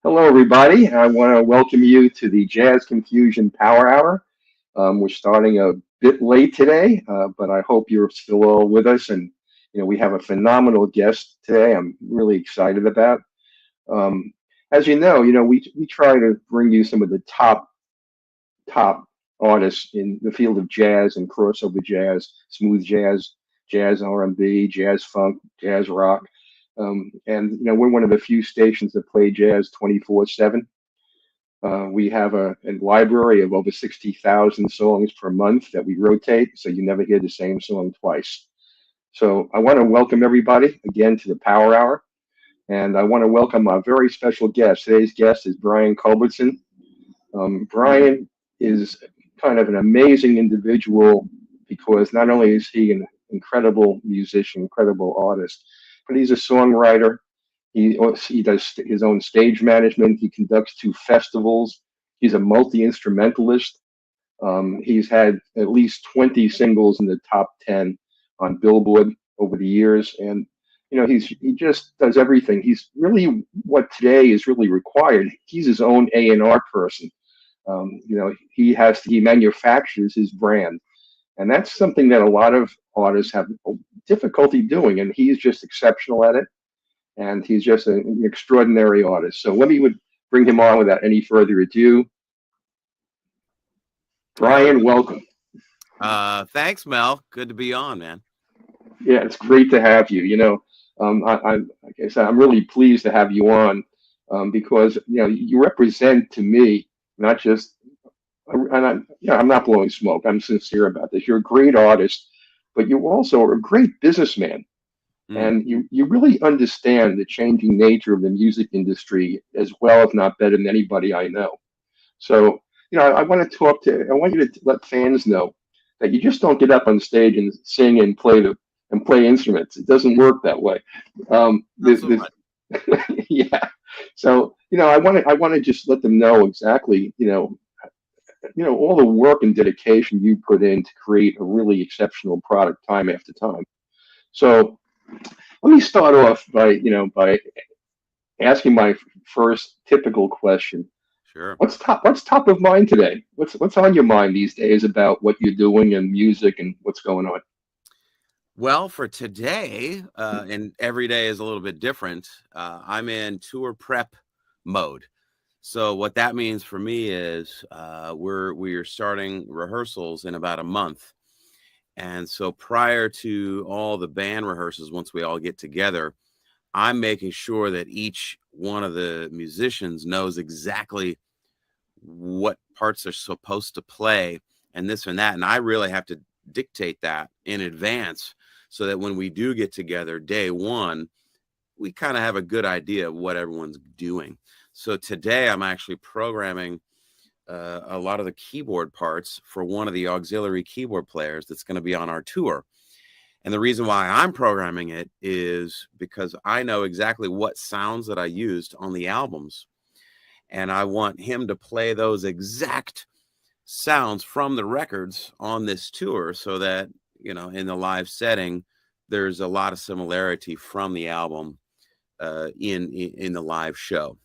Hello, everybody. I want to welcome you to the Jazz Confusion Power Hour. We're starting a bit late today, but I hope you're still all with us. And we have a phenomenal guest today. I'm really excited about. Um, as we try to bring you some of the top artists in the field of jazz and crossover jazz, smooth jazz, jazz R&B, jazz funk, jazz rock. And we're one of the few stations that play jazz 24/7. We have a library of over 60,000 songs per month that we rotate, so you never hear the same song twice. So I want to welcome everybody again to the Power Hour, and I want to welcome our very special guest. Today's guest is Brian Culbertson. Brian is kind of an amazing individual because not only is he an incredible musician, incredible artist, but he's a songwriter. He does his own stage management. He conducts two festivals. He's a multi-instrumentalist. He's had at least 20 singles in the top 10 on Billboard over the years, and he just does everything. He's really what today is really required. He's his own A&R person. He manufactures his brand, and that's something that a lot of artists have difficulty doing, and he's just exceptional at it. And he's just an extraordinary artist. So let me would bring him on without any further ado. Brian, welcome. Thanks, Mel. Good to be on, man. Yeah, it's great to have you. Like I said, I'm really pleased to have you on because you represent to me not just, I'm not blowing smoke. I'm sincere about this. You're a great artist, but you also are a great businessman. And you really understand the changing nature of the music industry as well, if not better than anybody I know. So, I want I want you to let fans know that you just don't get up on stage and sing and play instruments. It doesn't work that way. Yeah. So, I want to just let them know exactly, all the work and dedication you put in to create a really exceptional product time after time. So, let me start off by asking my first typical question. Sure. What's top of mind today? What's on your mind these days about what you're doing and music and what's going on? Well, for today, and every day is a little bit different. I'm in tour prep mode. So what that means for me is we're starting rehearsals in about a month. And so prior to all the band rehearsals, once we all get together, I'm making sure that each one of the musicians knows exactly what parts they're supposed to play and this and that. And I really have to dictate that in advance so that when we do get together day one, we kind of have a good idea of what everyone's doing. So today I'm actually programming a lot of the keyboard parts for one of the auxiliary keyboard players that's going to be on our tour. And the reason why I'm programming it is because I know exactly what sounds that I used on the albums. And I want him to play those exact sounds from the records on this tour so that, in the live setting, there's a lot of similarity from the album in the live show.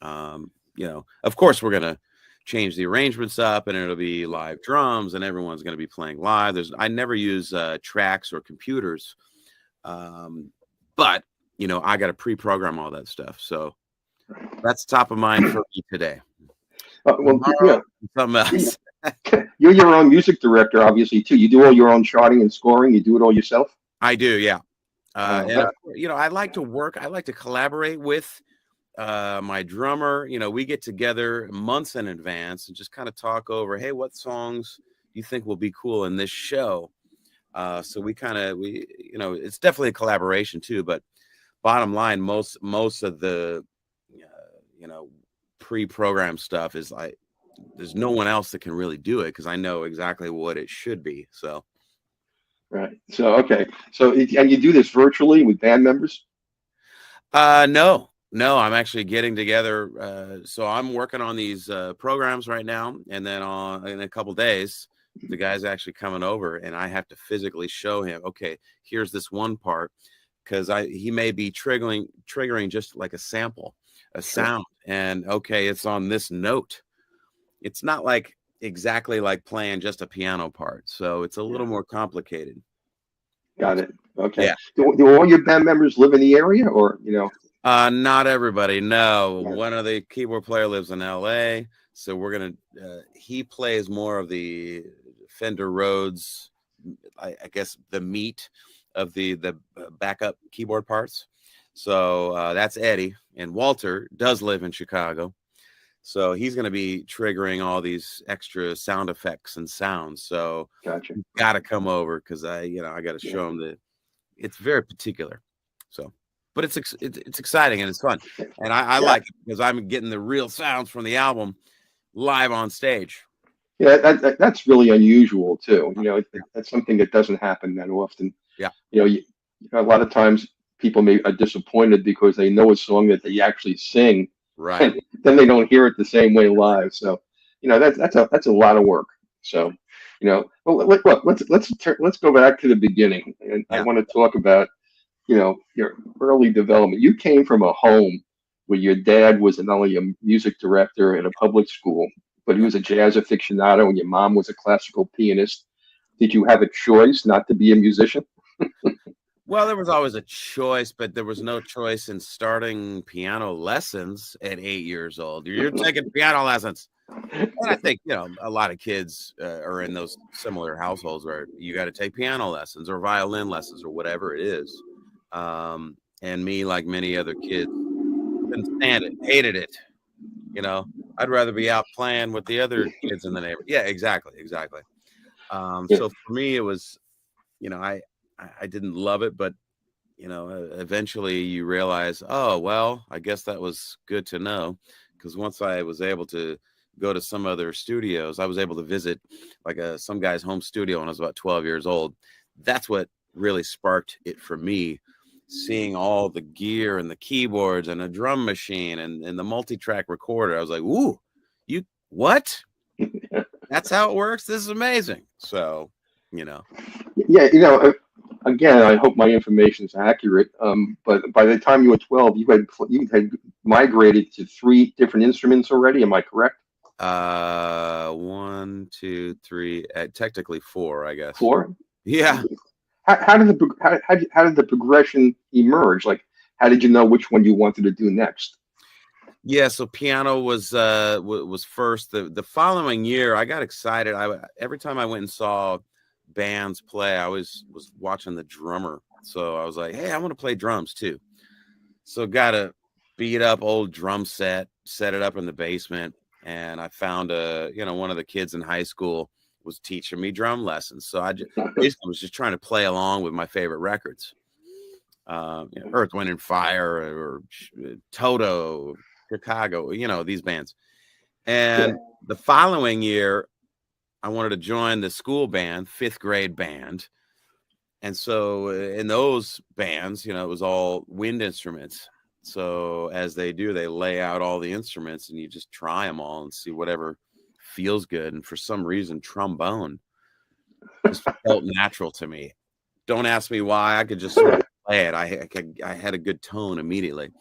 Of course, we're going to change the arrangements up and it'll be live drums and everyone's going to be playing live. I never use tracks or computers. But I got to pre-program all that stuff. So that's top of mind for me today. Something else. You're your own music director, obviously, too. You do all your own charting and scoring. You do it all yourself? I do. Yeah. I like to work. I like to collaborate with my drummer. We get together months in advance and just kind of talk over, hey, what songs you think will be cool in this show? So it's definitely a collaboration too, but bottom line, most of the, pre-programmed stuff is like, there's no one else that can really do it because I know exactly what it should be. So. Right. So, okay. So, and you do this virtually with band members? No, I'm actually getting together. So I'm working on these programs right now. And then in a couple days, the guy's actually coming over and I have to physically show him, okay, here's this one part. because he may be triggering just like a sample, a sound, and okay, it's on this note. It's not like exactly like playing just a piano part, so it's a little more complicated. Got it. Okay. Yeah. Do all your band members live in the area, or Not everybody. No, Right. one of the keyboard player lives in LA, so we're gonna. He plays more of the Fender Rhodes, I guess the meat of the backup keyboard parts. So that's Eddie, and Walter does live in Chicago, so he's going to be triggering all these extra sound effects and sounds. So Gotcha. got to come over because I got to show him that it's very particular. So, but it's exciting and it's fun, and I like it because I'm getting the real sounds from the album live on stage. Yeah, that's really unusual too. That's something that doesn't happen that often. Yeah. A lot of times people are disappointed because they know a song that they actually sing, Right. and then they don't hear it the same way live. So, that's a lot of work. So, well, let's go back to the beginning, and I want to talk about your early development. You came from a home where your dad was not only a music director at a public school, but he was a jazz aficionado, and your mom was a classical pianist. Did you have a choice not to be a musician? Well, there was always a choice, but there was no choice in starting piano lessons at 8 years old. You're taking piano lessons. And I think, a lot of kids are in those similar households where you got to take piano lessons or violin lessons or whatever it is. And me, like many other kids, couldn't stand it, hated it. I'd rather be out playing with the other kids in the neighborhood. Yeah, exactly. So for me, it was, I didn't love it, but, eventually you realize, oh, well, I guess that was good to know. Because once I was able to go to some other studios, I was able to visit like some guy's home studio when I was about 12 years old. That's what really sparked it for me, seeing all the gear and the keyboards and a drum machine and the multi-track recorder. I was like, ooh, what? That's how it works? This is amazing. So, Yeah, again, I hope my information is accurate. But by the time you were 12, you had migrated to 3 different instruments already. Am I correct? 1, 2, 3, technically 4, I guess. 4? Yeah. How did the progression emerge? Like, how did you know which one you wanted to do next? Yeah, so piano was first. The following year, I got excited. Every time I went and saw bands play, I was watching the drummer. So I was like, hey, I want to play drums too. So got a beat up old drum set it up in the basement, and I found one of the kids in high school was teaching me drum lessons. So I basically was just trying to play along with my favorite records. Earth, Wind and Fire or Toto, Chicago, these bands. And the following year, I wanted to join the school band, 5th grade band. And so in those bands, it was all wind instruments. So as they do, they lay out all the instruments and you just try them all and see whatever feels good. And for some reason, trombone just felt natural to me. Don't ask me why. I could just sort of play it. I had a good tone immediately.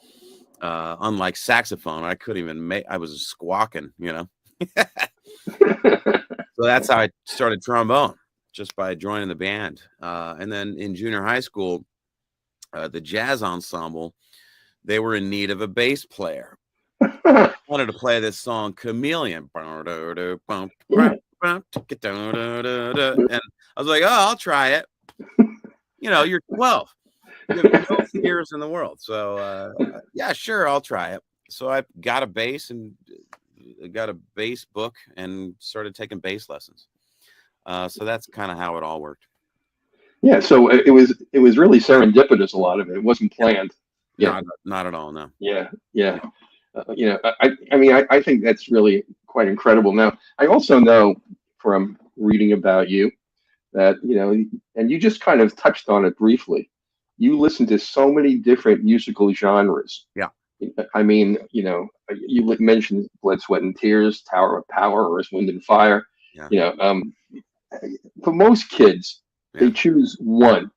Unlike saxophone, I couldn't even I was squawking, So that's how I started trombone, just by joining the band. And then in junior high school, the jazz ensemble, they were in need of a bass player. I wanted to play this song, Chameleon. And I was like, oh, I'll try it. You're 12. You have no fears in the world. So, yeah, sure, I'll try it. So I got a bass and got a bass book and started taking bass lessons. So that's kind of how it all worked. Yeah, so it was really serendipitous. A lot of it wasn't planned. Yeah, not at all. No. Yeah. I think that's really quite incredible. Now, I also know from reading about you that and you just kind of touched on it briefly. You listen to so many different musical genres. Yeah. I mean, you mentioned Blood, Sweat, and Tears, Tower of Power, Earth, Wind, and Fire. Yeah. For most kids, they choose one.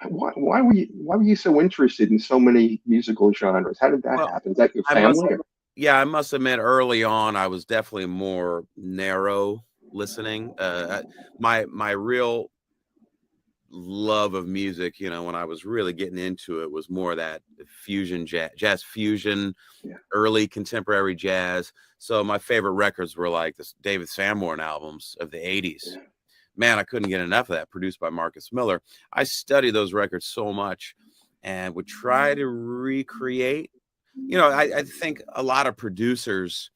why were you so interested in so many musical genres? How did that Well, happen? Is that your I must, family? yeah, I must admit, early on, I was definitely more narrow listening. My real love of music, when I was really getting into it, was more that fusion jazz fusion, Yeah, early contemporary jazz. So my favorite records were like the David Sanborn albums of the 80s. yeah, Man, I couldn't get enough of that, produced by Marcus Miller. I studied those records so much and would try to recreate. I think a lot of producers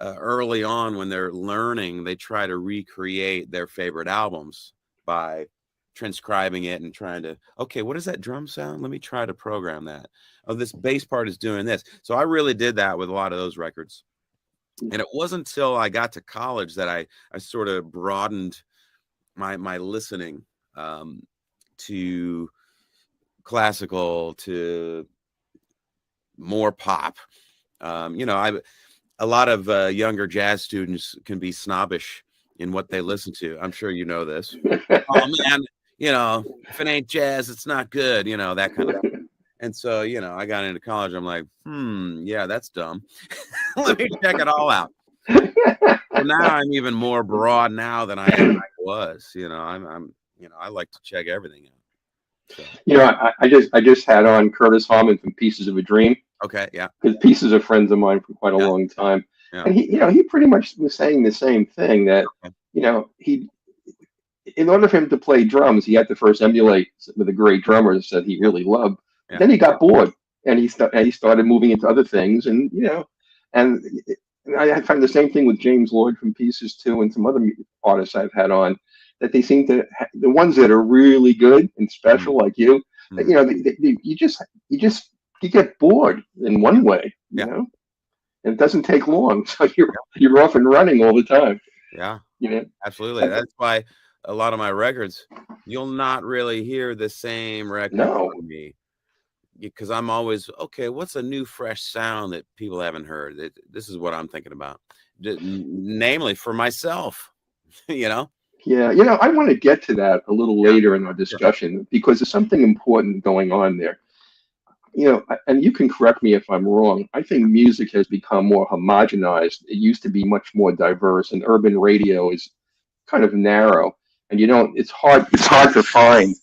early on, when they're learning, they try to recreate their favorite albums by transcribing it and trying to, okay, what does that drum sound? Let me try to program that. Oh, this bass part is doing this. So I really did that with a lot of those records. And it wasn't until I got to college that I sort of broadened my listening to classical, to more pop. A lot of younger jazz students can be snobbish in what they listen to. I'm sure you know this. Oh man, if it ain't jazz, it's not good. That kind of thing. And so, I got into college. I'm like, yeah, that's dumb. Let me check it all out. So now I'm even more broad now than I ever was. I like to check everything out. So. I just had on Curtis Harmon from Pieces of a Dream. Okay, yeah. Because Pieces are friends of mine for quite a long time, and he pretty much was saying the same thing that he, in order for him to play drums, he had to first emulate with a great drummer that he really loved. Yeah. Then he got bored, and he started moving into other things, and and I find the same thing with James Lloyd from Pieces too, and some other artists I've had on, that they seem to the ones that are really good and special, like you, that, you get bored in one way, and it doesn't take long, so you're off and running all the time. Yeah, absolutely. That's why a lot of my records, you'll not really hear the same record from me, because I'm always, okay, what's a new fresh sound that people haven't heard? This is what I'm thinking about, namely for myself. Yeah, I want to get to that a little later in our discussion, because there's something important going on there. And you can correct me if I'm wrong. I think music has become more homogenized. It used to be much more diverse, and urban radio is kind of narrow. And it's hard to find,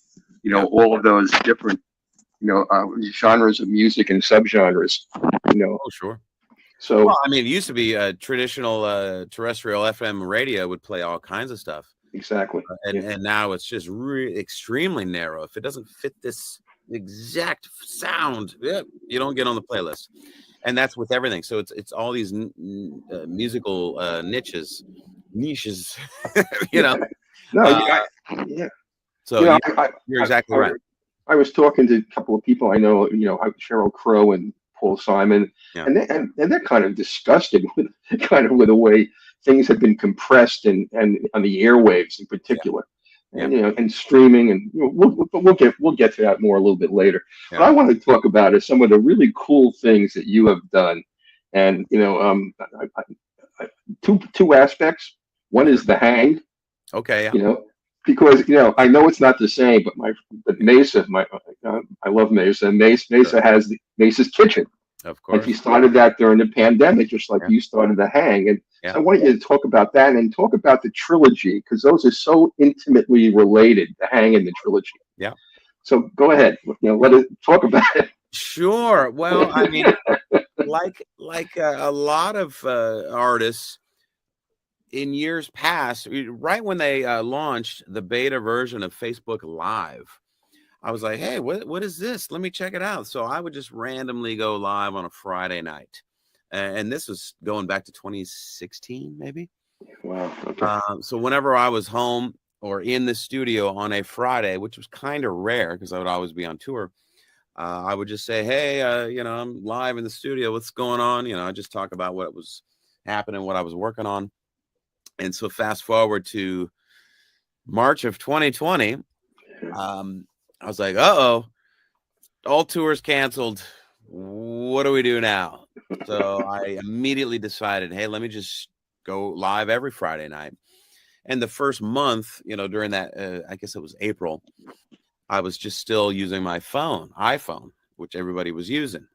all of those different, genres of music and subgenres. Oh, sure. So, well, it used to be traditional terrestrial FM radio would play all kinds of stuff. Exactly. And now it's just extremely narrow. If it doesn't fit this exact sound, you don't get on the playlist. And that's with everything. So it's all these musical niches. No, So you're exactly right. I was talking to a couple of people I know, Sheryl Crow and Paul Simon, and they're kind of disgusted with the way things have been compressed and on the airwaves in particular. And streaming, and we'll get to that more a little bit later. What I want to talk about is some of the really cool things that you have done, and two aspects. One is the hang. Okay. Because I know it's not the same, but Mesa, I love Mesa. And Mesa has Mesa's Kitchen. Of course. And she started that during the pandemic, just like you started the hang. And so I want you to talk about that and talk about the trilogy, because those are so intimately related, the hang and the trilogy. Yeah. So go ahead. Let us talk about it. Sure. Well, like a lot of artists in years past, right when they launched the beta version of Facebook Live, I was like, hey, what is this? Let me check it out. So I would just randomly go live on a Friday night. And this was going back to 2016, maybe. Wow. Okay. So whenever I was home or in the studio on a Friday, which was kind of rare because I would always be on tour, I would just say, hey, I'm live in the studio. What's going on? I just talk about what was happening, what I was working on. And so fast forward to March of 2020, I was like, uh-oh, all tours canceled. What do we do now? So I immediately decided, hey, let me just go live every Friday night. And the first month, during that, I guess it was April, I was just still using my iPhone, which everybody was using.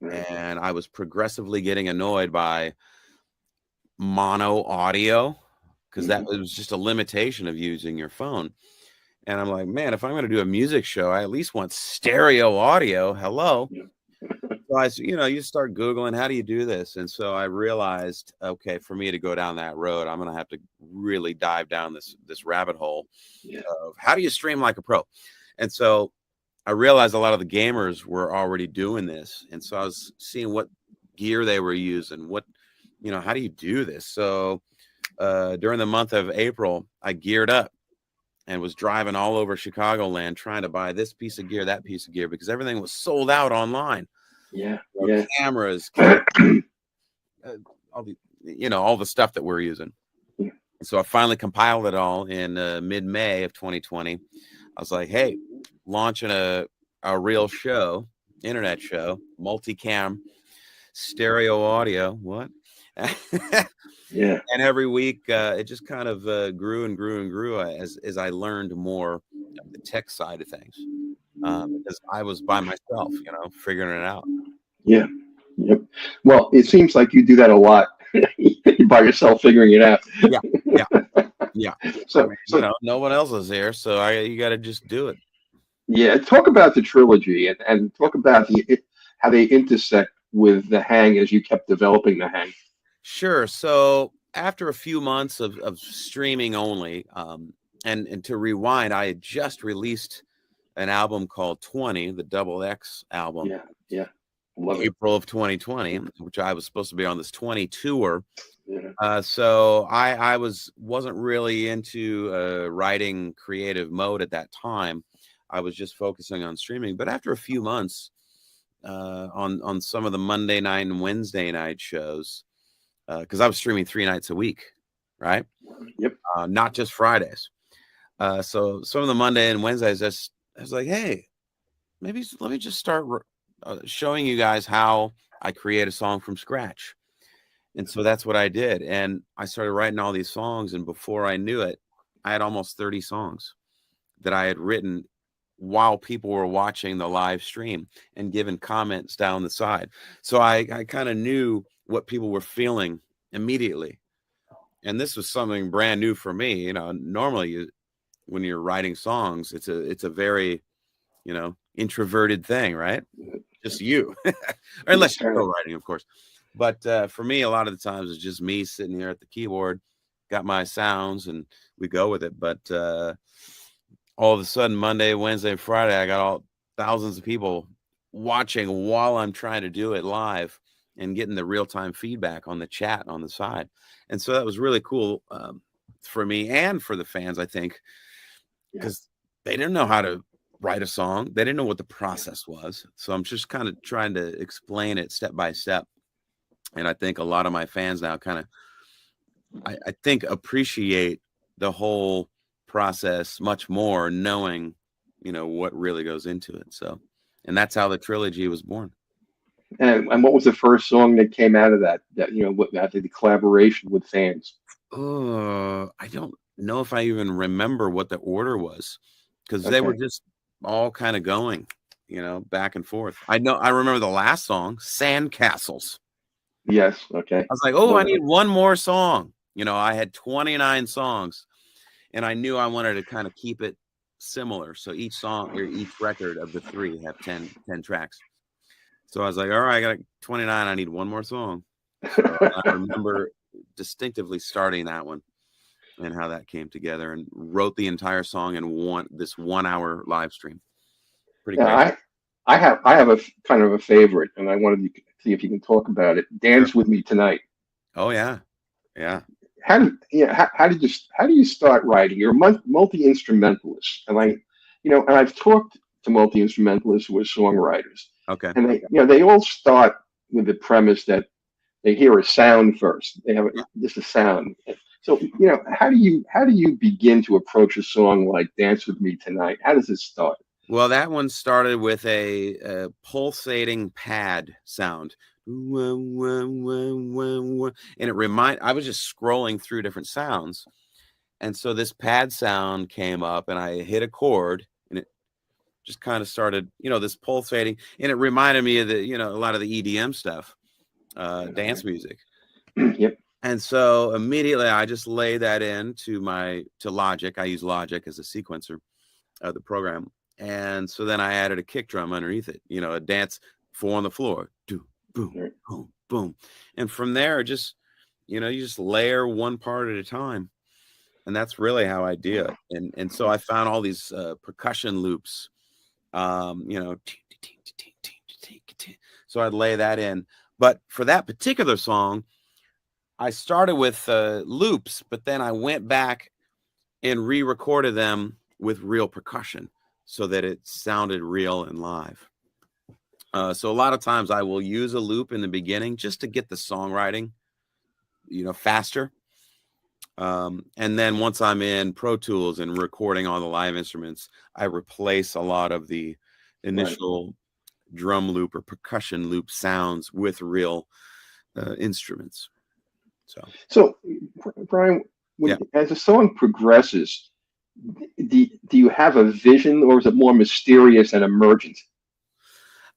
Right. And I was progressively getting annoyed by mono audio, because that was just a limitation of using your phone. And I'm like, man, if I'm going to do a music show, I at least want stereo audio. Hello. Yeah. So you start Googling, how do you do this? And so I realized, okay, for me to go down that road, I'm going to have to really dive down this rabbit hole of how do you stream like a pro? And so I realized a lot of the gamers were already doing this. And so I was seeing what gear they were using, how do you do this? So during the month of April, I geared up and was driving all over Chicagoland trying to buy this piece of gear, that piece of gear, because everything was sold out online. Yeah. Cameras, all the stuff that we're using. Yeah. So I finally compiled it all in mid-May of 2020. I was like, hey, launching a real show, internet show, multicam, stereo audio. What? Yeah. And every week it just kind of grew and grew and grew as I learned more of the tech side of things, because I was by myself, figuring it out. Yeah. Yep. Well, it seems like you do that a lot. You're by yourself figuring it out. Yeah. So, no one else is there, so you got to just do it. Yeah. Talk about the trilogy and talk about how they intersect with the Hang as you kept developing the Hang. Sure. So after a few months of streaming only, and to rewind, I had just released an album called 20, the Double X album. Yeah. Love April of 2020, which I was supposed to be on this 20 tour. Yeah. So I wasn't really into writing creative mode at that time. I was just focusing on streaming. But after a few months, on some of the Monday night and Wednesday night shows, because I was streaming 3 nights a week, right? Yep. Not just Fridays. So some of the Monday and Wednesdays, I was like, hey, maybe let me just start showing you guys how I create a song from scratch. And so that's what I did. And I started writing all these songs. And before I knew it, I had almost 30 songs that I had written while people were watching the live stream and giving comments down the side. So I kind of knew what people were feeling immediately. And this was something brand new for me. Normally when you're writing songs, it's a very, introverted thing, right? Just you, or unless you're co-writing, of course. But for me, a lot of the times it's just me sitting here at the keyboard, got my sounds, and we go with it. But all of a sudden, Monday, Wednesday, Friday, I got thousands of people watching while I'm trying to do it live and getting the real-time feedback on the chat on the side. And so that was really cool for me and for the fans, I think, because they didn't know how to write a song. They didn't know what the process was. So I'm just kind of trying to explain it step by step. And I think a lot of my fans now kind of, I think, appreciate the whole process much more, knowing, what really goes into it. So, and that's how the trilogy was born. And what was the first song that came out of that after the collaboration with fans? I don't know if I even remember what the order was, because they were just all kind of going, back and forth. I remember the last song, Sandcastles. Yes. Okay. I was like, oh, I need one more song. I had 29 songs, and I knew I wanted to kind of keep it similar. So each song or each record of the 3 have 10 tracks. So I was like, all right, I got 29. I need one more song. So I remember distinctively starting that one and how that came together, and wrote the entire song in this 1 hour live stream. Pretty crazy. I have a kind of a favorite, and I wanted to see if you can talk about it. Dance with Me Tonight. Oh yeah. How do you start writing? You're a multi-instrumentalist, and I've talked to multi-instrumentalists who are songwriters. Okay. And they all start with the premise that they hear a sound first. They have just a sound. So how do you begin to approach a song like "Dance with Me Tonight"? How does it start? Well, that one started with a pulsating pad sound. And I was just scrolling through different sounds. And so this pad sound came up, and I hit a chord, and just kind of started, this pulsating, and it reminded me of the, a lot of the EDM stuff, dance music. Yep. And so immediately I just lay that in to Logic. I use Logic as a sequencer of the program. And so then I added a kick drum underneath it, a dance 4 on the floor, do, boom, boom, boom. And from there, just, you just layer one part at a time. And that's really how I do it. And so I found all these percussion loops, so I'd lay that in. But for that particular song, I started with loops, but then I went back and re-recorded them with real percussion so that it sounded real and live. So a lot of times I will use a loop in the beginning just to get the songwriting, faster. And then once I'm in Pro Tools and recording all the live instruments, I replace a lot of the initial drum loop or percussion loop sounds with real instruments. So Brian, as a song progresses, do you have a vision, or is it more mysterious and emergent?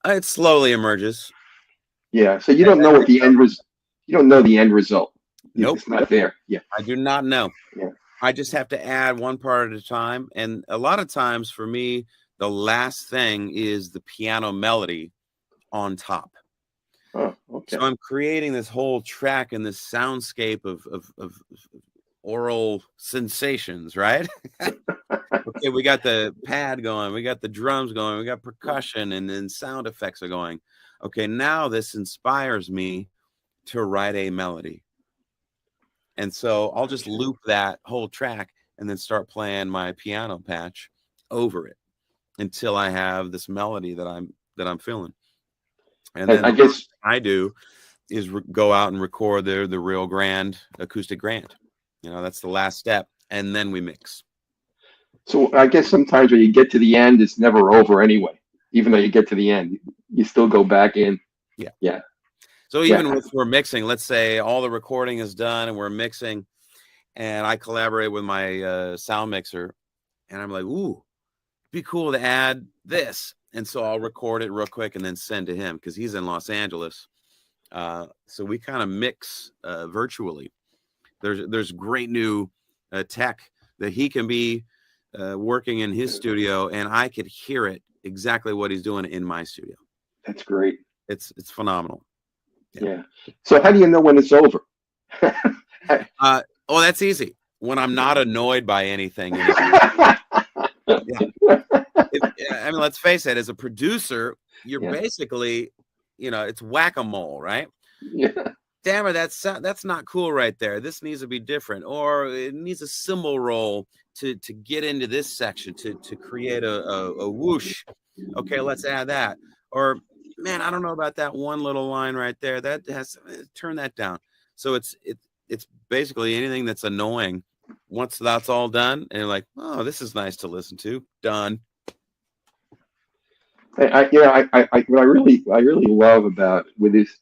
It slowly emerges. Yeah. So you don't know what the end result. You don't know the end result. Nope. It's not there. Yeah. I do not know. Yeah. I just have to add one part at a time. And a lot of times for me, the last thing is the piano melody on top. Oh, okay. So I'm creating this whole track and this soundscape of oral sensations, right? Okay, we got the pad going, we got the drums going, we got percussion, and then sound effects are going. Okay, now this inspires me to write a melody. And so I'll just loop that whole track and then start playing my piano patch over it until I have this melody that I'm feeling. And then I guess I do is go out and record the real grand acoustic grand. That's the last step, and then we mix. So I guess sometimes when you get to the end, it's never over anyway. Even though you get to the end, you still go back in. Yeah. Yeah. So even if we're mixing, let's say all the recording is done and we're mixing, and I collaborate with my sound mixer, and I'm like, ooh, it'd be cool to add this. And so I'll record it real quick and then send to him because he's in Los Angeles. So we kind of mix virtually. There's great new tech that he can be working in his studio, and I could hear it exactly what he's doing in my studio. That's great. It's phenomenal. Yeah. So how do you know when it's over? That's easy. When I'm not annoyed by anything. Let's face it, as a producer, you're basically, it's whack-a-mole, right? Yeah. Damn it, that's not cool right there. This needs to be different, or it needs a cymbal roll to get into this section to create a whoosh. Okay, let's add that. Or man, I don't know about that one little line right there. That has turn that down. So it's basically anything that's annoying. Once that's all done, and you're like, oh, this is nice to listen to. Done. What I really love about where this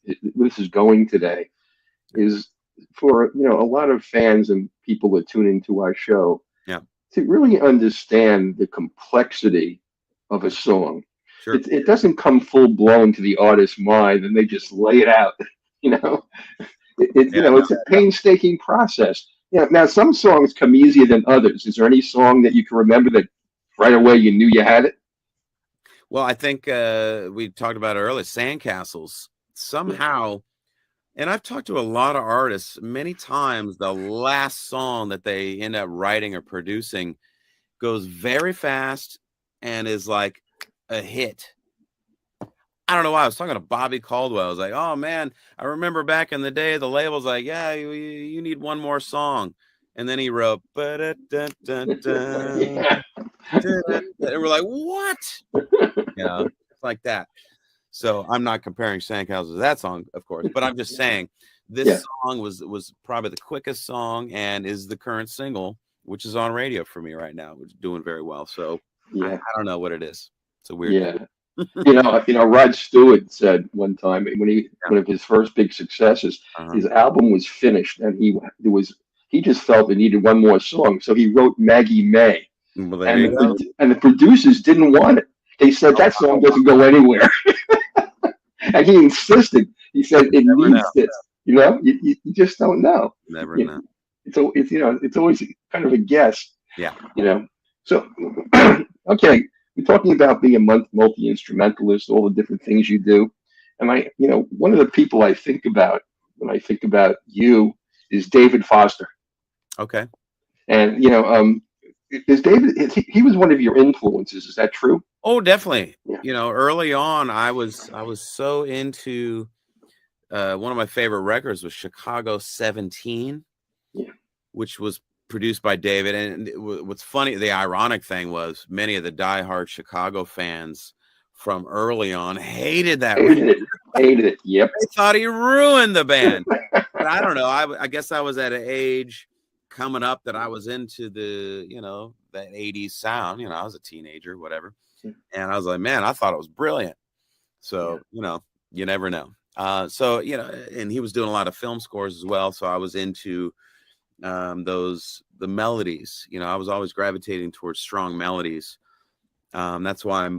is going today is for a lot of fans and people that tune into our show to really understand the complexity of a song. Sure. It doesn't come full blown to the artist's mind and they just lay it out. It's a painstaking process. Now some songs come easier than others. Is there any song that you can remember that right away you knew you had it? Well, I think we talked about it earlier, Sandcastles. Somehow, and I've talked to a lot of artists many times, the last song that they end up writing or producing goes very fast and is like a hit. I don't know why. I was talking to Bobby Caldwell. I was like, oh, man, I remember back in the day, the label's like, yeah, you need one more song. And then he wrote, and we're like, what? It's like that. So I'm not comparing Sandcastles to that song, of course, but I'm just saying this song was probably the quickest song and is the current single, which is on radio for me right now, which is doing very well. So I don't know what it is. It's a weird thing. Rod Stewart said one time when one of his first big successes, his album was finished and he just felt it needed one more song. So he wrote Maggie May. Well, and the producers didn't want it. He said that song doesn't go anywhere, and he insisted. He said it Never needs know. this. You just don't know. Never You- know. it's it's always kind of a guess. Yeah. So okay, we're talking about being a multi-instrumentalist, all the different things you do, and one of the people I think about when I think about you is David Foster. Okay. And is David? He was one of your influences. Is that true? Oh, definitely. Yeah. Early on, I was so into one of my favorite records was Chicago 17, Yeah. which was produced by David. And what's funny, the ironic thing was many of the diehard Chicago fans from early on hated that record. Hated it. Yep. They thought he ruined the band. But I don't know. I guess I was at an age coming up that I was into the, that 80s sound. I was a teenager, whatever. And I was like, man, I thought it was brilliant. So, you never know. And he was doing a lot of film scores as well. So I was into the melodies. I was always gravitating towards strong melodies. That's why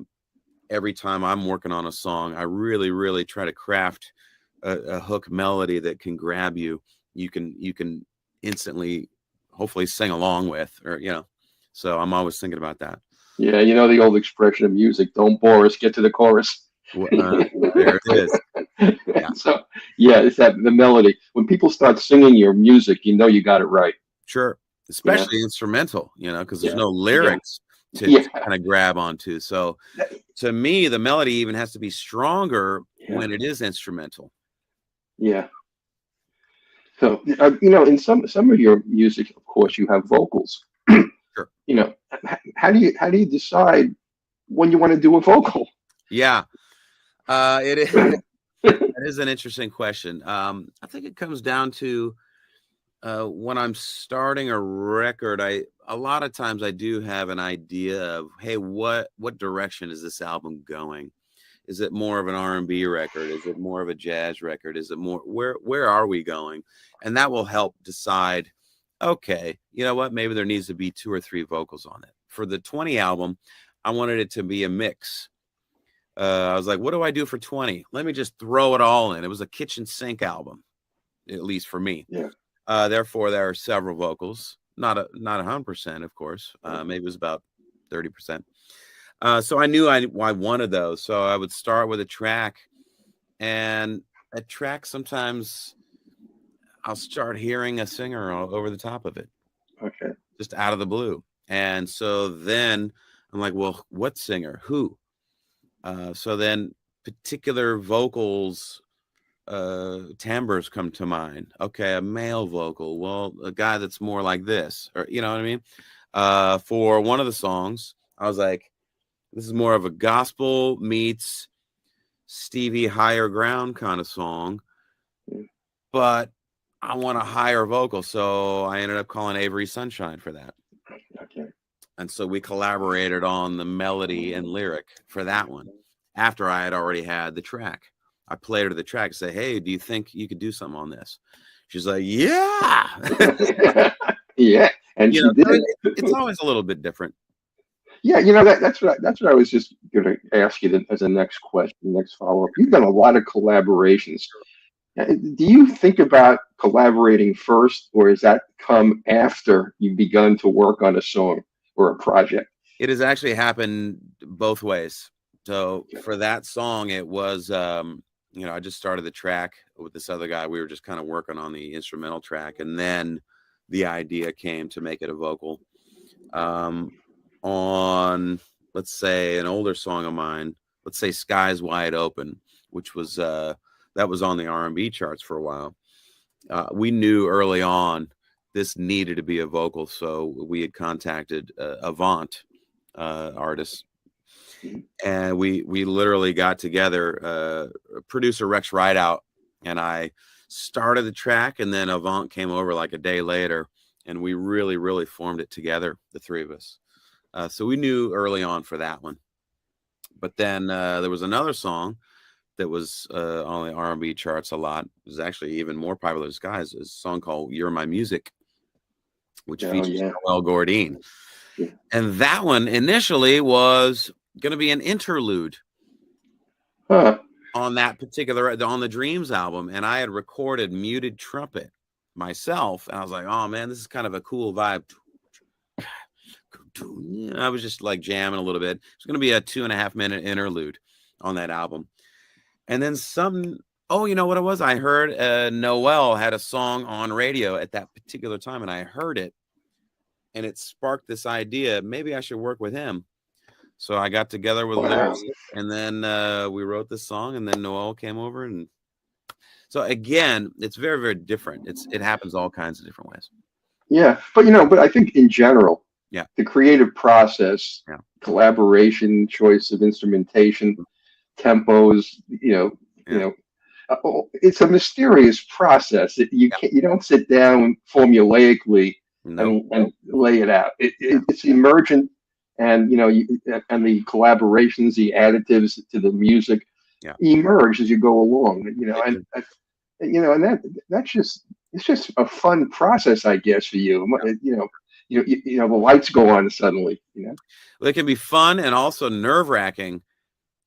every time I'm working on a song, I really, really try to craft a hook melody that can grab you. You can instantly, hopefully, sing along with, or So I'm always thinking about that. Yeah, the old expression of music: "Don't bore us, get to the chorus." There it is. Yeah. So it's the melody. When people start singing your music, you got it right. Sure, especially instrumental, because there's no lyrics to kind of grab onto. So to me, the melody even has to be stronger when it is instrumental. Yeah. So in some of your music, of course, you have vocals. Sure. How do you decide when you want to do a vocal? Yeah, it is. That is an interesting question. I think it comes down to when I'm starting a record. A lot of times I do have an idea of, hey, what direction is this album going? Is it more of an R&B record? Is it more of a jazz record? Is it more where are we going? And that will help decide, okay, you know what? Maybe there needs to be 2 or 3 vocals on it. For the 20 album, I wanted it to be a mix. I was like, what do I do for 20? Let me just throw it all in. It was a kitchen sink album, at least for me. Yeah. Therefore, there are several vocals, not 100%, of course. Maybe it was about 30%. So I knew I wanted those. So I would start with a track, and a track sometimes I'll start hearing a singer over the top of it. Okay. Just out of the blue. And so then I'm like, well, what singer? Who? So then particular vocals, timbres come to mind. Okay, a male vocal. Well, a guy that's more like this, or you know what I mean? For one of the songs, I was like, this is more of a gospel meets Stevie higher ground kind of song, but I want a higher vocal. So I ended up calling Avery Sunshine for that. Okay. And so we collaborated on the melody and lyric for that one after I had already had the track. I played her the track, say, hey, do you think you could do something on this? She's like, yeah. Yeah. And she did. It's always a little bit different. Yeah, that's what I was just going to ask you as a next question, next follow-up. You've done a lot of collaborations. Do you think about collaborating first, or does that come after you've begun to work on a song or a project? It has actually happened both ways. So for that song, it was, I just started the track with this other guy. We were just kind of working on the instrumental track, and then the idea came to make it a vocal. On, let's say, an older song of mine, let's say Skies Wide Open, which was that was on the R&B charts for a while. We knew early on this needed to be a vocal, so we had contacted Avant artists, and we literally got together, producer Rex Rideout and I started the track, and then Avant came over like a day later, and we really formed it together, the three of us. So we knew early on for that one. But then there was another song that was on the R&B charts a lot. It was actually even more popular as guys. A song called "You're My Music," which features Noel Gourdin. Yeah. And that one initially was going to be an interlude Huh. on that particular, on the Dreams album. And I had recorded muted trumpet myself. And I was like, oh man, this is kind of a cool vibe. I was just like jamming a little bit. It's going to be a 2.5-minute interlude on that album. And then oh, you know what it was? I heard Noel had a song on radio at that particular time, and I heard it, and it sparked this idea. Maybe I should work with him. So I got together with Lbertson, and then we wrote this song, and then Noel came over. And so again, it's very, very different. It happens all kinds of different ways. Yeah. But I think in general, the creative process, collaboration, choice of instrumentation, tempos, it's a mysterious process. You don't sit down formulaically and lay it out. It's emergent, and and the collaborations, the additives to the music emerge as you go along. And that's just, it's just a fun process, I guess, for you. The lights go on suddenly. Well, it can be fun and also nerve-wracking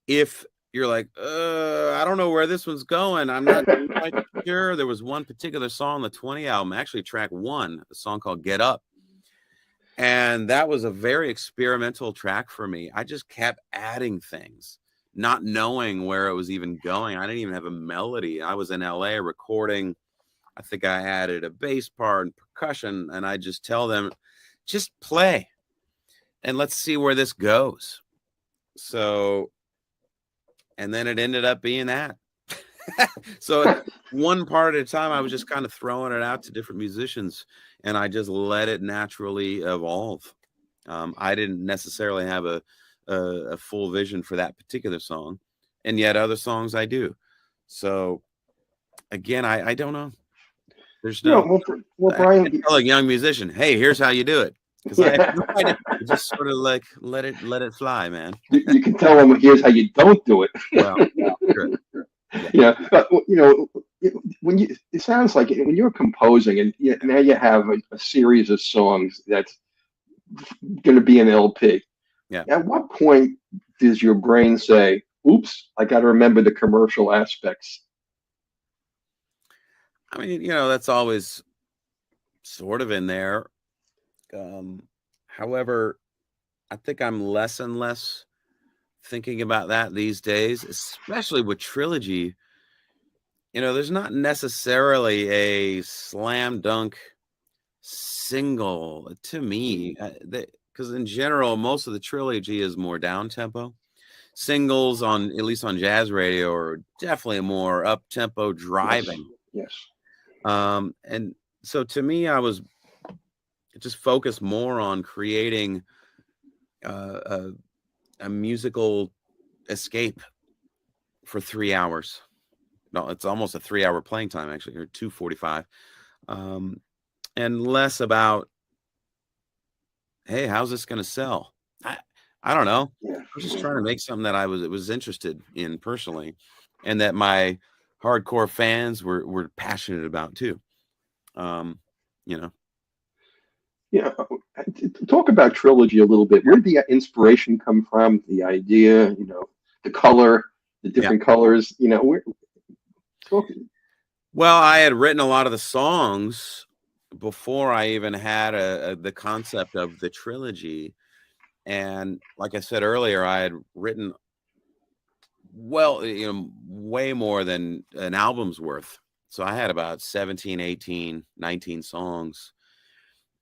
if you're like, I don't know where this one's going. I'm not quite sure. There was one particular song on the 20 album, actually track 1, a song called Get Up. And that was a very experimental track for me. I just kept adding things, not knowing where it was even going. I didn't even have a melody. I was in LA recording. I think I added a bass part and percussion, and I just tell them, just play and let's see where this goes. So, and then it ended up being that. So one part at a time, I was just kind of throwing it out to different musicians, and I just let it naturally evolve. I didn't necessarily have a full vision for that particular song, and yet other songs I do. So again, I don't know. There's no, Brian, I tell a young musician, hey, here's how you do it. Because I just sort of like let it fly, man. You can tell them, here's how you don't do it. Well, sure. It sounds like when you're composing, and now you have a series of songs that's going to be an LP. Yeah. At what point does your brain say, oops, I got to remember the commercial aspects? I mean, that's always sort of in there. However, I think I'm less and less thinking about that these days, especially with Trilogy. There's not necessarily a slam dunk single to me, because in general, most of the Trilogy is more down tempo. Singles at least on jazz radio, are definitely more up tempo driving. Yes. And so to me, I was just focused more on creating a musical escape for 3 hours. No, it's almost a 3-hour playing time, actually, or 2:45, and less about, hey, how's this going to sell? I don't know. Yeah. I was just trying to make something that I was interested in personally, and that my hardcore fans were passionate about too. Yeah. Talk about Trilogy a little bit. Where did the inspiration come from? The idea, the color, the different colors, Well, I had written a lot of the songs before I even had the concept of the Trilogy. And like I said earlier, I had written, way more than an album's worth. So I had about 17, 18, 19 songs.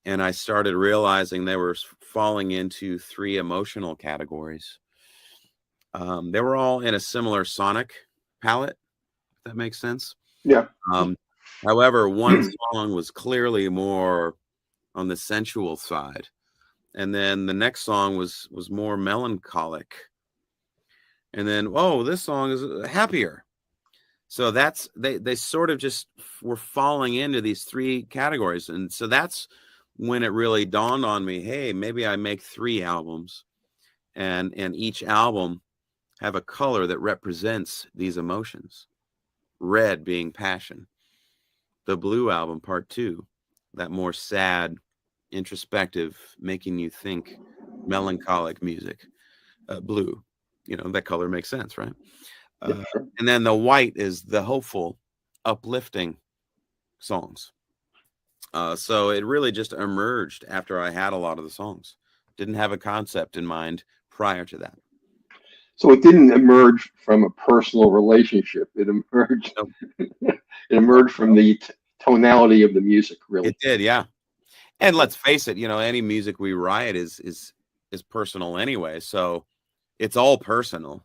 And I started realizing they were falling into 3 emotional categories. They were all in a similar sonic palette, if that makes sense. Yeah. However, one song was clearly more on the sensual side. And then the next song was more melancholic. And then, this song is happier. So that's, they sort of just were falling into these 3 categories. And so that's when it really dawned on me, hey, maybe I make 3 albums, and each album have a color that represents these emotions. Red being passion. The Blue album, part 2, that more sad, introspective, making you think, melancholic music. blue. That color makes sense, right? Yeah, sure. And then the white is the hopeful, uplifting songs. So it really just emerged after I had a lot of the songs. Didn't have a concept in mind prior to that. So it didn't emerge from a personal relationship. It emerged. Nope. It emerged from the tonality of the music, really. It did, yeah. And let's face it, any music we write is personal anyway. So it's all personal,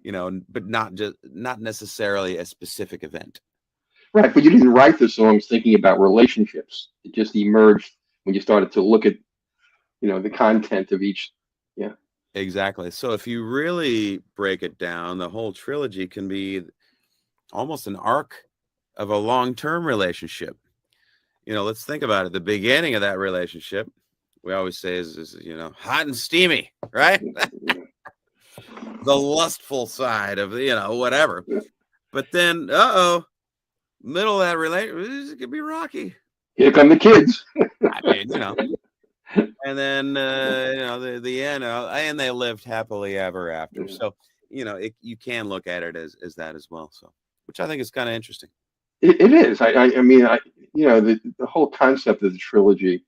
but not necessarily a specific event. Right, but you didn't write the songs thinking about relationships. It just emerged when you started to look at, the content of each. Yeah. Exactly. So if you really break it down, the whole trilogy can be almost an arc of a long-term relationship. Let's think about it. The beginning of that relationship, we always say is hot and steamy, right? The lustful side of whatever. But then, middle of that relationship, it could be rocky. Here come the kids. I mean, and then the end, and they lived happily ever after. Yeah. So you can look at it as that as well. So, which I think is kind of interesting. It is. I mean, the whole concept of the trilogy,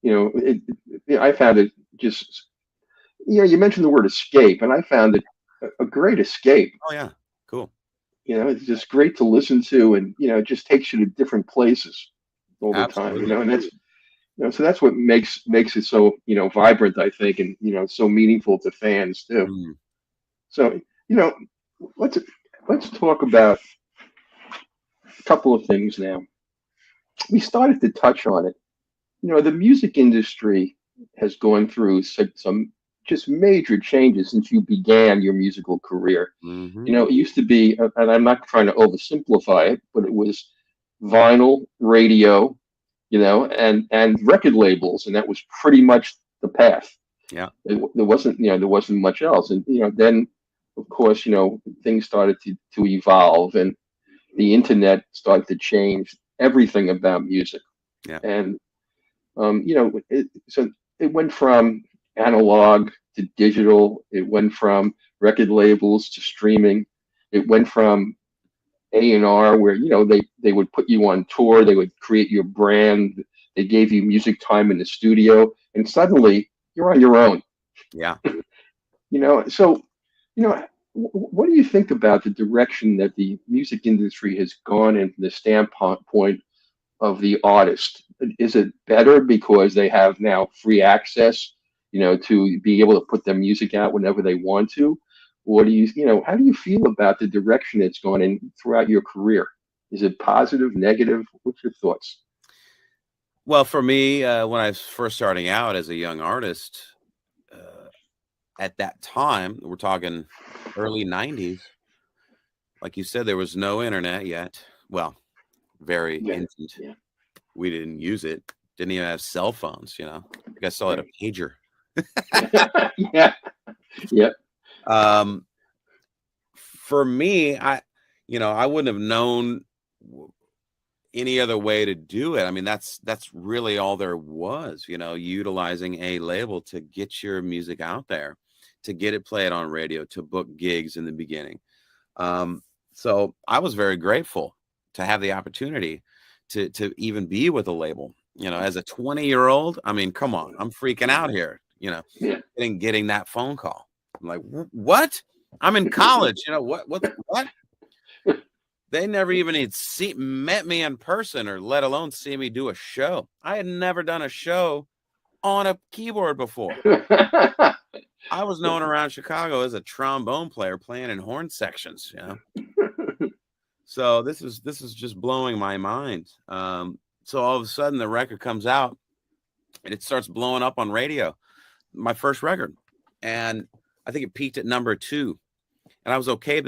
I found it just, you mentioned the word escape, and I found it a great escape. Oh yeah, cool. It's just great to listen to, and it just takes you to different places all the Absolutely. time. And that's so that's what makes it so vibrant, I think, and so meaningful to fans too. Mm. So let's talk about a couple of things now. We started to touch on it. The music industry has gone through some just major changes since you began your musical career. Mm-hmm. It used to be, and I'm not trying to oversimplify it, but it was vinyl, radio, and record labels, and that was pretty much the path. Yeah. There wasn't much else, and then of course things started to evolve, and the internet started to change everything about music. Yeah. And so it went from analog to digital. It went from record labels to streaming. It went from A&R, where they would put you on tour. They would create your brand. They gave you music time in the studio, and suddenly you're on your own. Yeah. So what do you think about the direction that the music industry has gone in from the standpoint of the artist? Is it better because they have now free access, to be able to put their music out whenever they want to? Or how do you feel about the direction it's gone in throughout your career? Is it positive, negative? What's your thoughts? Well, for me, when I was first starting out as a young artist, at that time, we're talking early 90s, like you said, there was no internet yet. Well, very infant. Yeah. We didn't use it. Didn't even have cell phones, I guess I still had a pager. Yeah. Yep. For me, I wouldn't have known any other way to do it. I mean, that's really all there was, utilizing a label to get your music out there, to get it played on radio, to book gigs in the beginning. So I was very grateful to have the opportunity to even be with a label. As a 20-year-old, I mean, come on, I'm freaking out here, getting that phone call. I'm like, what? I'm in college, what? They never even met me in person, or let alone see me do a show. I had never done a show on a keyboard before. I was known around Chicago as a trombone player playing in horn sections, So this is just blowing my mind. So all of a sudden the record comes out and it starts blowing up on radio, my first record. And I think it peaked at number 2. And I was okay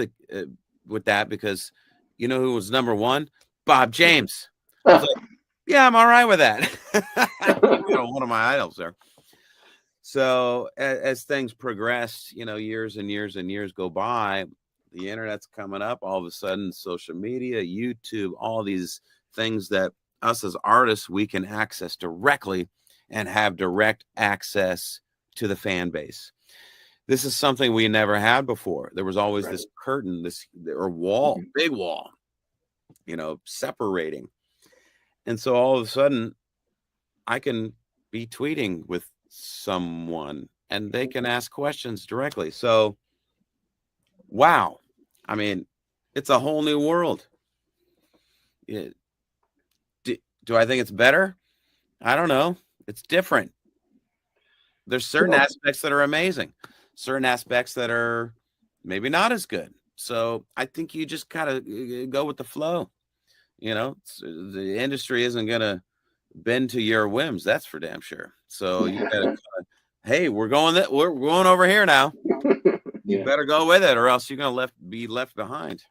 with that because who was number 1? Bob James. I was like, yeah, I'm all right with that. One of my idols there. So as things progressed, years and years and years go by, the internet's coming up, all of a sudden, social media, YouTube, all these things that us as artists, we can access directly and have direct access to the fan base. this is something we never had before. There was always Right. this curtain, or wall, Mhm. big wall, separating. And so all of a sudden I can be tweeting with someone and they can ask questions directly. So, wow. I mean, it's a whole new world. Do I think it's better? I don't know. It's different. There's certain aspects that are amazing, certain aspects that are maybe not as good. So I think you just gotta go with the flow. The industry isn't gonna bend to your whims. That's for damn sure. So you gotta, hey, we're going over here now. You Yeah. better go with it, or else you're gonna be left behind.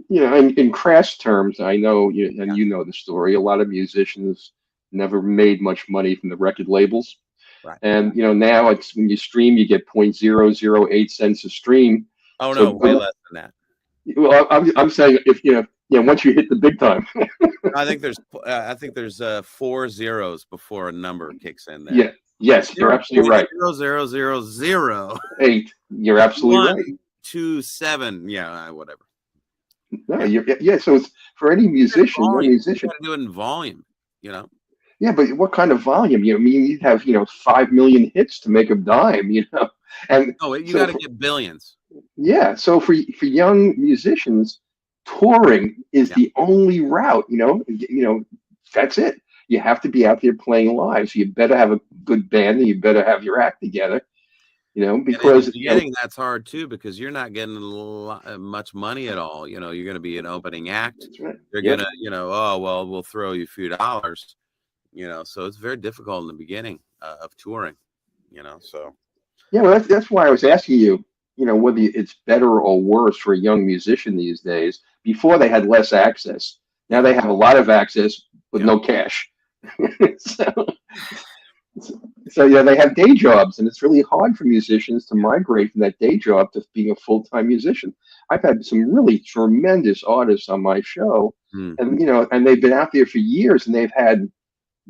In crass terms, I know and you know the story. A lot of musicians never made much money from the record labels. Right. And now it's when you stream, you get 0.008 cents a stream. Oh So no, way less than that. Well, I'm saying if once you hit the big time. I think there's 4 zeros before a number kicks in there. Yeah. Yes, you're absolutely right. 0.0008. You're absolutely right. 127. Yeah, whatever. No, so it's for any musician, You gotta do it in volume, Yeah, but what kind of volume? You'd have 5 million hits to make a dime, and you got to get billions. Yeah, so for young musicians, touring is the only route. That's it. You have to be out there playing live. So you better have a good band, and you better have your act together. Because in the beginning, that's hard too, because you're not getting much money at all. You're going to be an opening act. That's right. They're going to, we'll throw you a few dollars. So it's very difficult in the beginning of touring. So. Yeah, well, that's why I was asking you. Whether it's better or worse for a young musician these days. Before they had less access. Now they have a lot of access with no cash. So they have day jobs, and it's really hard for musicians to migrate from that day job to being a full-time musician. I've had some really tremendous artists on my show, and and they've been out there for years, and they've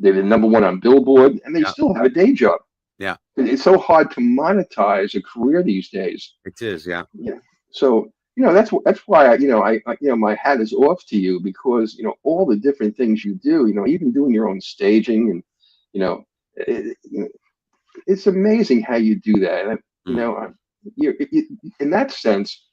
been #1 on Billboard, and they still have a day job. Yeah, it's so hard to monetize a career these days. It is, yeah. Yeah. So that's why I my hat is off to you, because all the different things you do. Even doing your own staging, and it's amazing how you do that. And in that sense,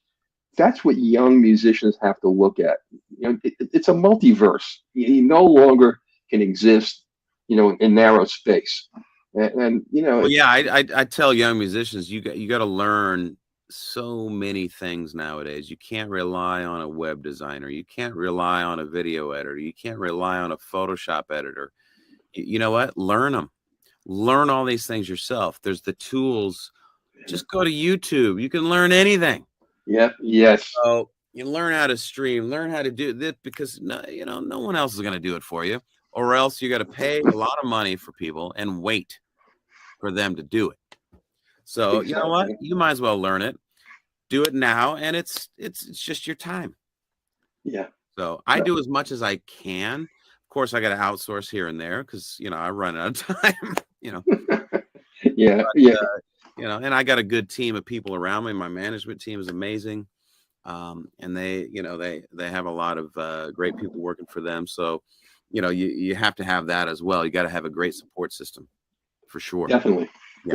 that's what young musicians have to look at. It's a multiverse. You no longer can exist, in narrow space. And well, yeah, I tell young musicians, you got to learn so many things nowadays. You can't rely on a web designer. You can't rely on a video editor. You can't rely on a Photoshop editor. You know what? Learn them. Learn all these things yourself. There's the tools. Just go to YouTube. You can learn anything. Yeah. Yes. So you learn how to stream, learn how to do this, because no one else is going to do it for you, or else you got to pay a lot of money for people and wait for them to do it. So You know what? You might as well learn it. Do it now, and it's just your time. Yeah. So I do as much as I can. Of course, I got to outsource here and there because I run out of time. Yeah. And I got a good team of people around me. My management team is amazing, and they have a lot of great people working for them. So you have to have that as well. You got to have a great support system. For sure. Definitely. And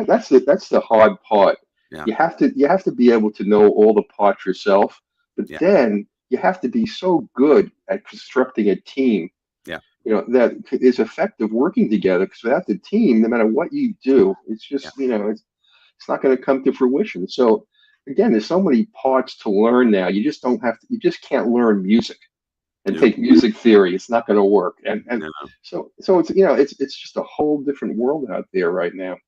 that's the hard part. Yeah. You have to be able to know all the parts yourself, but then you have to be so good at constructing a team. Yeah. That is effective working together, because without the team, no matter what you do, it's just it's not going to come to fruition. So again, there's so many parts to learn now. You just can't learn music and take music theory. It's not going to work. And so it's it's just a whole different world out there right now.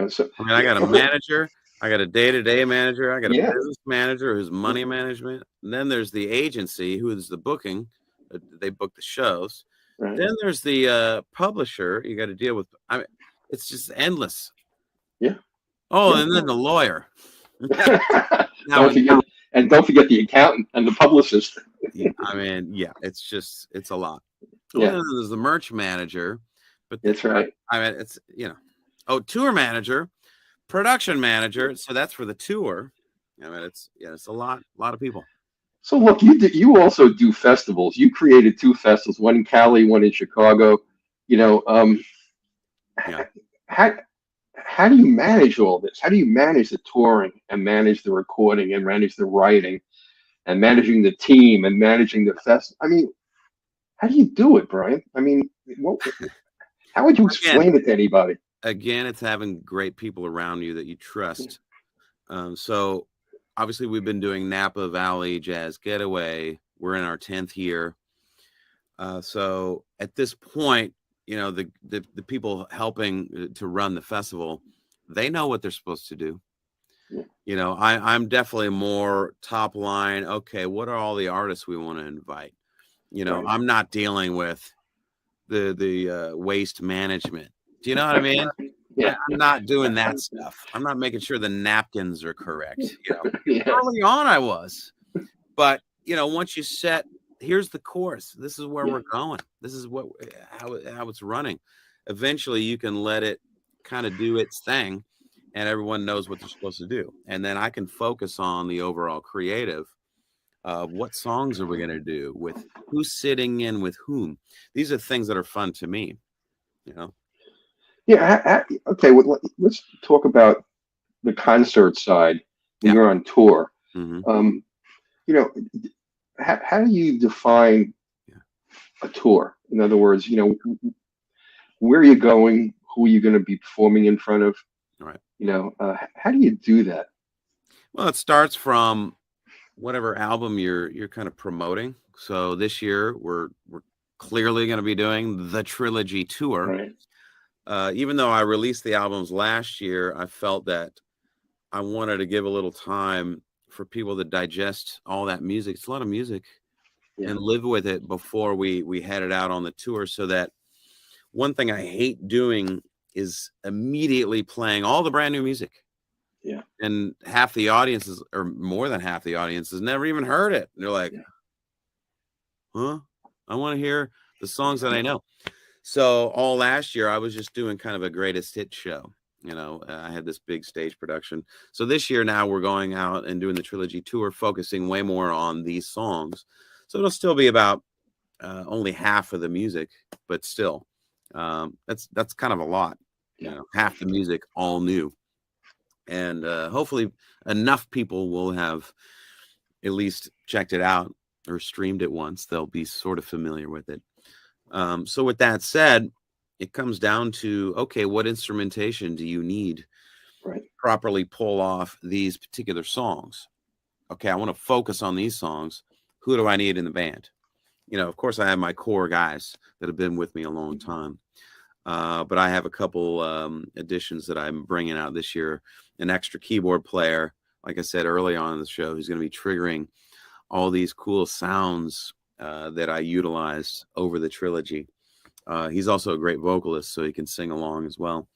So I got a manager, I got a day-to-day manager, I got a business manager who's money management, and then there's the agency who's the booking. They book the shows. Right. Then there's the publisher you got to deal with. It's just endless. Yeah. Oh, and then the lawyer. Don't forget the accountant and the publicist. It's a lot. Yeah. Well, there's the merch manager, but that's right. It's Oh, tour manager, production manager. So that's for the tour. I mean, it's a lot of people. So look, you also do festivals. You created two festivals, one in Cali, one in Chicago. You know, Yeah. how do you manage all this? How do you manage the touring and manage the recording and manage the writing and managing the team and managing the fest? I mean, how do you do it, Brian? I mean, how would you explain it to anybody? Again, it's having great people around you that you trust. So obviously we've been doing Napa Valley Jazz Getaway. We're in our 10th year. So at this point, you know, the people helping to run the festival, they know what they're supposed to do. Yeah. You know, I'm definitely more top line. Okay, what are all the artists we want to invite? You know, Right. I'm not dealing with the waste management. Do you know what I mean? Yeah. I'm not doing that stuff. I'm not making sure the napkins are correct. You know, Yeah. early on I was, but you know, once you set, here's the course. This is where we're going. This is how it's running. Eventually, you can let it kind of do its thing, and everyone knows what they're supposed to do. And then I can focus on the overall creative of what songs are we going to do, with who's sitting in with whom. These are things that are fun to me. You know. Yeah. Okay. Well, let's talk about the concert side when you're on tour. Mm-hmm. You know, how do you define a tour? In other words, you know, where are you going? Who are you going to be performing in front of? Right. You know, how do you do that? Well, it starts from whatever album you're kind of promoting. So this year we're clearly going to be doing the Trilogy tour. Right. Even though I released the albums last year, I felt that I wanted to give a little time for people to digest all that music. It's a lot of music, and live with it before we head it out on the tour. So that one thing I hate doing is immediately playing all the brand new music. Yeah. And half the audiences, or more than half the audience, has never even heard it. And they're like, huh? I want to hear the songs that I know. So all last year, I was just doing kind of a greatest hit show. You know, I had this big stage production. So this year now we're going out and doing the Trilogy tour, focusing way more on these songs. So it'll still be about only half of the music, but still, that's kind of a lot. You know, half the music all new. And hopefully enough people will have at least checked it out or streamed it once. They'll be sort of familiar with it. So with that said, it comes down to, okay, what instrumentation do you need to properly pull off these particular songs? Okay, I want to focus on these songs. Who do I need in the band? You know, of course, I have my core guys that have been with me a long time. But I have a couple additions that I'm bringing out this year. An extra keyboard player, like I said early on in the show, who's going to be triggering all these cool sounds that I utilized over the Trilogy. He's also a great vocalist, so he can sing along as well.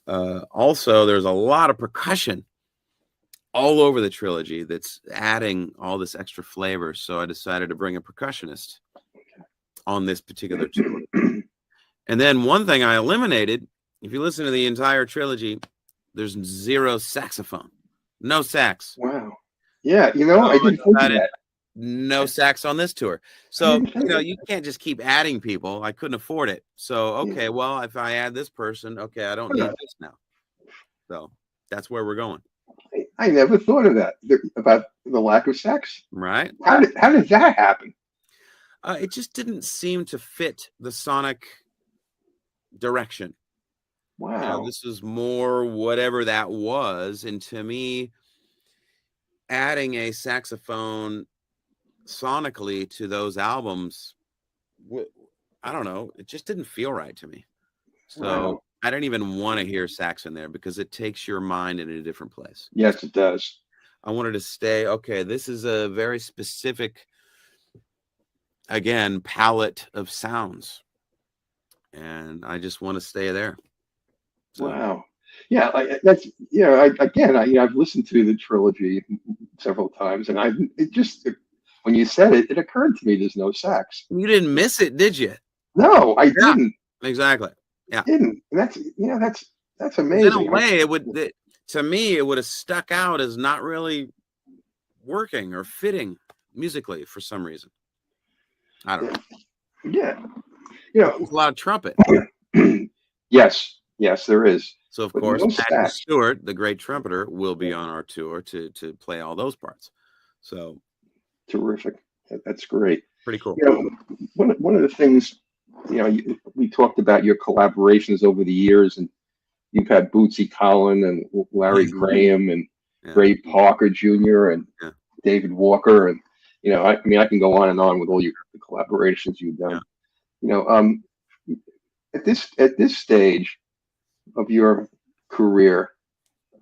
Also, there's a lot of percussion all over the Trilogy that's adding all this extra flavor. So I decided to bring a percussionist on this particular tour. And then one thing I eliminated, if you listen to the entire Trilogy, there's zero saxophone. No sax. Wow. Yeah, you know, I didn't think of that. No sax on this tour. So, you know, you can't just keep adding people. I couldn't afford it. So, okay, well, if I add this person, okay, I don't need this now. So that's where we're going. I never thought of that, about the lack of sax. Right. How did that happen? It just didn't seem to fit the sonic direction. Wow. You know, this is more whatever that was. And to me, adding a saxophone sonically to those albums, I don't know, it just didn't feel right to me. So I didn't even want to hear sax in there because it takes your mind in a different place. Yes, it does. I wanted to stay, okay, this is a very specific, again, palette of sounds. And I just want to stay there. So. Wow. Yeah, that's, you know, I've listened to the Trilogy several times, and when you said it, it occurred to me there's no sax. You didn't miss it, did you? No, I didn't. Exactly. Yeah. I didn't. And that's, you know, That's 'Cause in a amazing. way, to me, it would have stuck out as not really working or fitting musically for some reason. I don't know. Yeah. There's a lot of trumpet. Yes, there is. So of But course, no Patrick sax. Stewart, the great trumpeter, will be on our tour to play all those parts. So Terrific. That's great. pretty cool. One of the things, we talked about your collaborations over the years, and you've had Bootsy Collin and Larry Graham and Ray Parker Jr. and David Walker, and I can go on and on with all the collaborations you've done. At this stage of your career,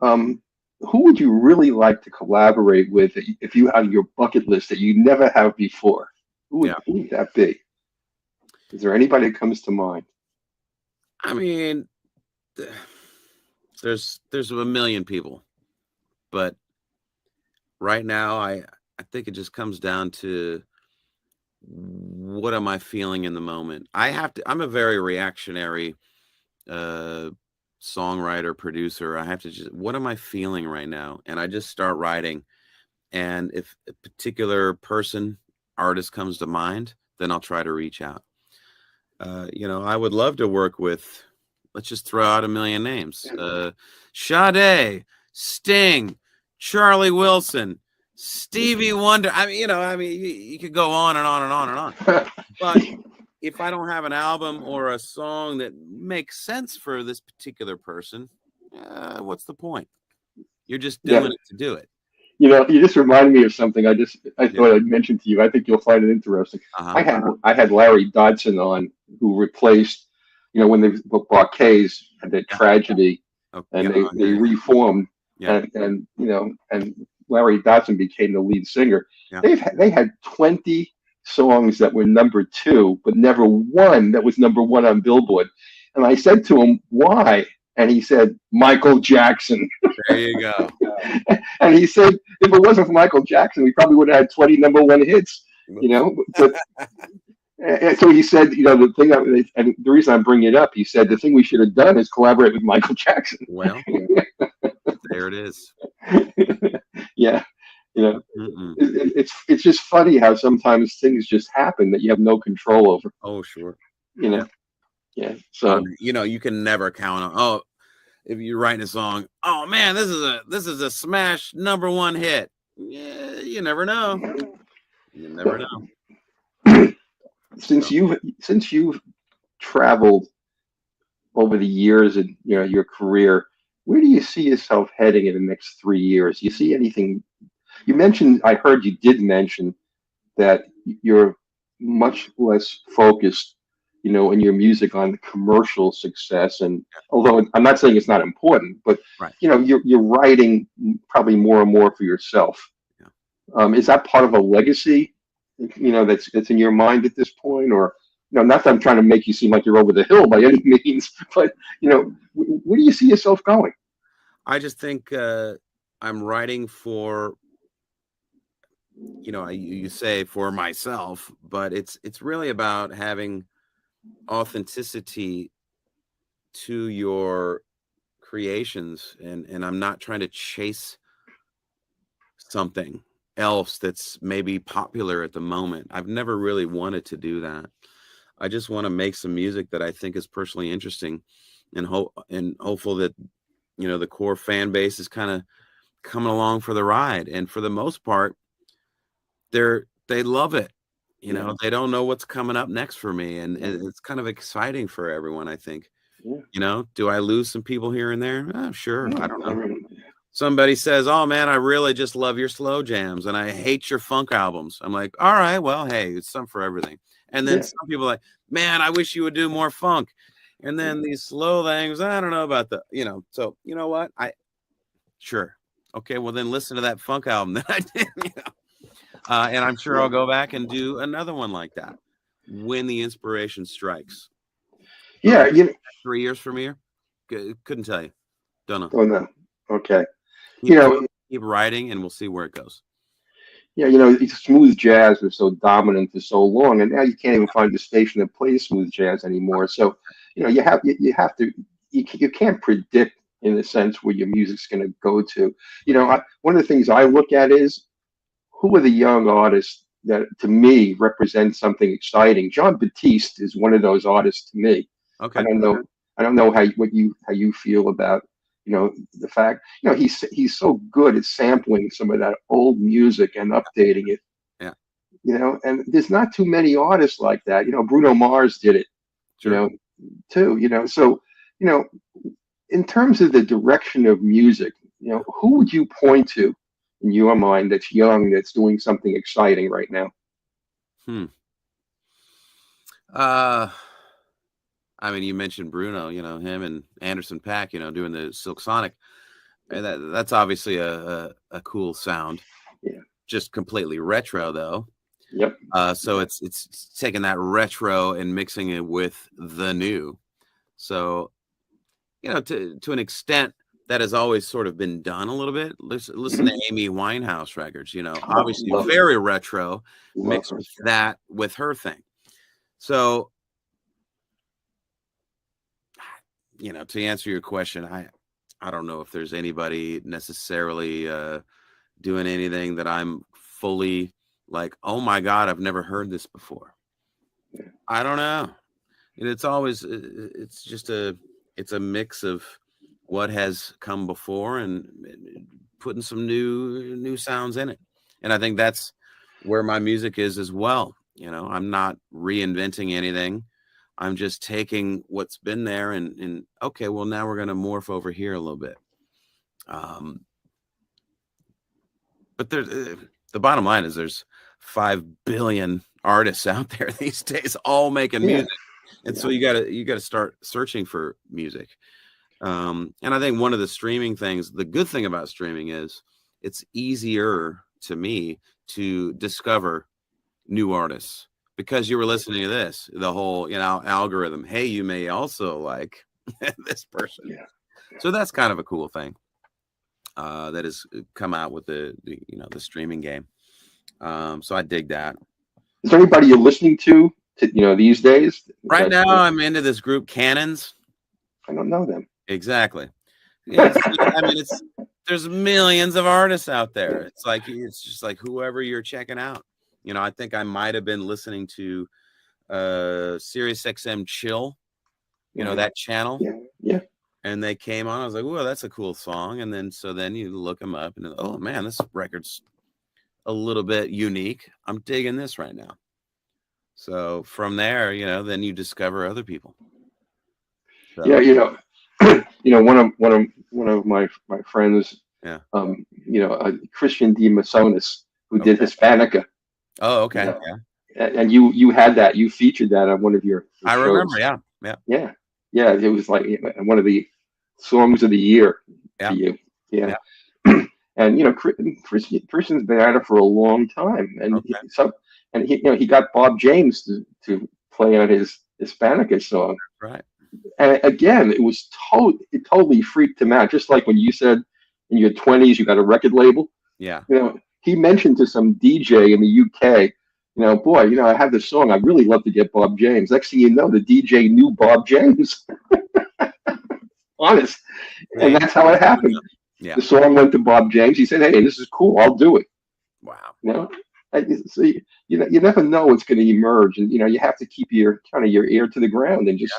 who would you really like to collaborate with if you had your bucket list that you never have before? Who would that be? Is there anybody that comes to mind? I mean, there's a million people, but right now I think it just comes down to what am I feeling in the moment. I'm a very reactionary songwriter, producer. I have to just, what am I feeling right now? And I just start writing. And if a particular artist comes to mind, then I'll try to reach out. I would love to work with, let's just throw out a million names. Sade, Sting, Charlie Wilson, Stevie Wonder. You could go on and on and on and on. But if I don't have an album or a song that makes sense for this particular person, what's the point? You're just doing it to do it. You just reminded me of something. I thought I'd mention to you. I think you'll find it interesting. I had Larry Dodson on, who replaced, when the Bar-Kays had that tragedy, and they reformed, and Larry Dodson became the lead singer. They had 20 songs that were number 2, but never one that was number 1 on Billboard. And I said to him, why? And he said, Michael Jackson. There you go. And he said, if it wasn't for Michael Jackson, we probably would have had 20 number 1 hits, But, so he said, the thing, and the reason I'm bringing it up, he said, the thing we should have done is collaborate with Michael Jackson. Well, there it is. Yeah. It's just funny how sometimes things just happen that you have no control over. Oh, sure. Yeah. So you can never count on. If you're writing a song, oh man, this is a smash number 1 hit. Yeah, you never know. You never know. Since you've traveled over the years in your career, where do you see yourself heading in the next 3 years? Do you see anything? I heard you did mention that you're much less focused, in your music on commercial success. And although I'm not saying it's not important, but you're writing probably more and more for yourself. Is that part of a legacy, that's in your mind at this point? Or, not that I'm trying to make you seem like you're over the hill by any means, but, where do you see yourself going? I just think I'm writing for, you say for myself, but it's really about having authenticity to your creations, and I'm not trying to chase something else that's maybe popular at the moment. I've never really wanted to do that. I just want to make some music that I think is personally interesting, and hopeful that the core fan base is kind of coming along for the ride. And for the most part, they love it. They don't know what's coming up next for me, and it's kind of exciting for everyone, I think. Do I lose some people here and there? Sure. I don't know. Somebody says, oh man, I really just love your slow jams and I hate your funk albums. I'm like, all right, well, hey, it's some for everything. And then some people are like, man, I wish you would do more funk. And then these slow things, I don't know about so you know what? Sure. Okay, well then listen to that funk album that I did, and I'm sure I'll go back and do another one like that when the inspiration strikes. Yeah, 3 years from here, couldn't tell you. Don't know. Oh no. Okay. Keep writing, and we'll see where it goes. Yeah, smooth jazz was so dominant for so long, and now you can't even find a station that plays smooth jazz anymore. So, you have to you can't predict in a sense where your music's going to go to. One of the things I look at is who are the young artists that to me represent something exciting. John Batiste is one of those artists to me. Okay. I don't know how you feel about the fact he's so good at sampling some of that old music and updating it. Yeah. And there's not too many artists like that. Bruno Mars did it. Sure. Too. So in terms of the direction of music, who would you point to in your mind that's young, that's doing something exciting right now? I mean, you mentioned Bruno, him and Anderson .Paak, doing the Silk Sonic. And that's obviously a cool sound. Yeah. Just completely retro though. Yep. So it's taking that retro and mixing it with the new. So, to an extent that has always sort of been done a little bit. Listen to Amy Winehouse records, obviously very retro, mixed with that with her thing. So, to answer your question, I don't know if there's anybody necessarily doing anything that I'm fully like, oh my God, I've never heard this before. I don't know. It's always, it's a mix of what has come before and putting some new sounds in it. And I think that's where my music is as well. I'm not reinventing anything. I'm just taking what's been there and okay, well, now we're going to morph over here a little bit. But the bottom line is there's 5 billion artists out there these days, all making music. And so you gotta start searching for music. And I think one of the streaming things, the good thing about streaming is it's easier to me to discover new artists because you were listening to this, the whole, algorithm. Hey, you may also like this person. Yeah. So that's kind of a cool thing that has come out with the streaming game. So I dig that. Is there anybody you're listening to these days? Right now, I'm into this group, Cannons. I don't know them. Exactly. Yeah, there's millions of artists out there. It's just like whoever you're checking out. I think I might have been listening to Sirius XM Chill, that channel. Yeah. And they came on. I was like, "Whoa, that's a cool song." And then you look them up, and oh man, this record's a little bit unique. I'm digging this right now. So from there, then you discover other people. So. Yeah, one of my friends, Christian D. Masonis, who did Hispanica. Oh, okay. Yeah. And you had that, you featured that on one of your shows. I remember, yeah. It was like one of the songs of the year for you. Yeah. And Christian's been at it for a long time, and he got Bob James to play on his Hispanica song. Right. And again, it totally freaked him out. Just like when you said in your 20s you got a record label. Yeah. He mentioned to some DJ in the UK, boy, I have this song. I'd really love to get Bob James. Next thing you know, the DJ knew Bob James. Honest. And that's how it happened. Yeah. The song went to Bob James. He said, "Hey, this is cool. I'll do it." Wow. So you never know what's going to emerge, and you have to keep your ear to the ground and just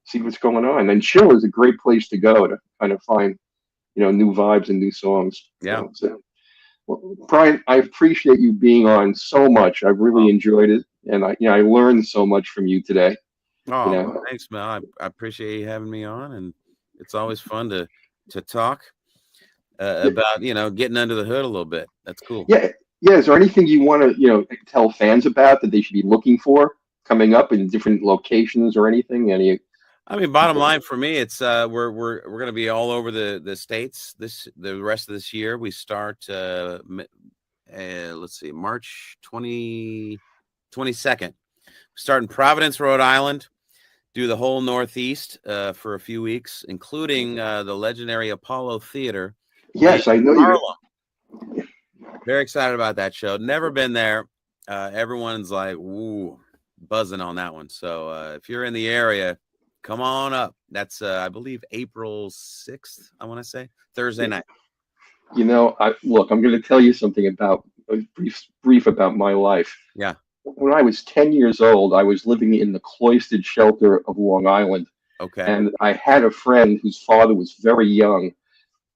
see what's going on. And Chill is a great place to go to kind of find new vibes and new songs. Yeah. Well, Brian, I appreciate you being on so much. I've really enjoyed it, and I learned so much from you today. Oh, thanks, Mel. I appreciate you having me on, and it's always fun to talk about getting under the hood a little bit. That's cool. Yeah. Is there anything you want to tell fans about that they should be looking for coming up in different locations or anything? Bottom line for me, it's we're going to be all over the states the rest of this year. We start let's see, March 22nd. Start in Providence, Rhode Island. Do the whole Northeast for a few weeks, including the legendary Apollo Theater. Yes, I know you. Very excited about that show. Never been there. Everyone's like, "Ooh," buzzing on that one. So if you're in the area, come on up. That's I believe April 6th. I want to say Thursday night. You know, look, I'm going to tell you something about brief about my life. Yeah. When I was 10 years old, I was living in the cloistered shelter of Long Island, Okay. and I had a friend whose father was very young,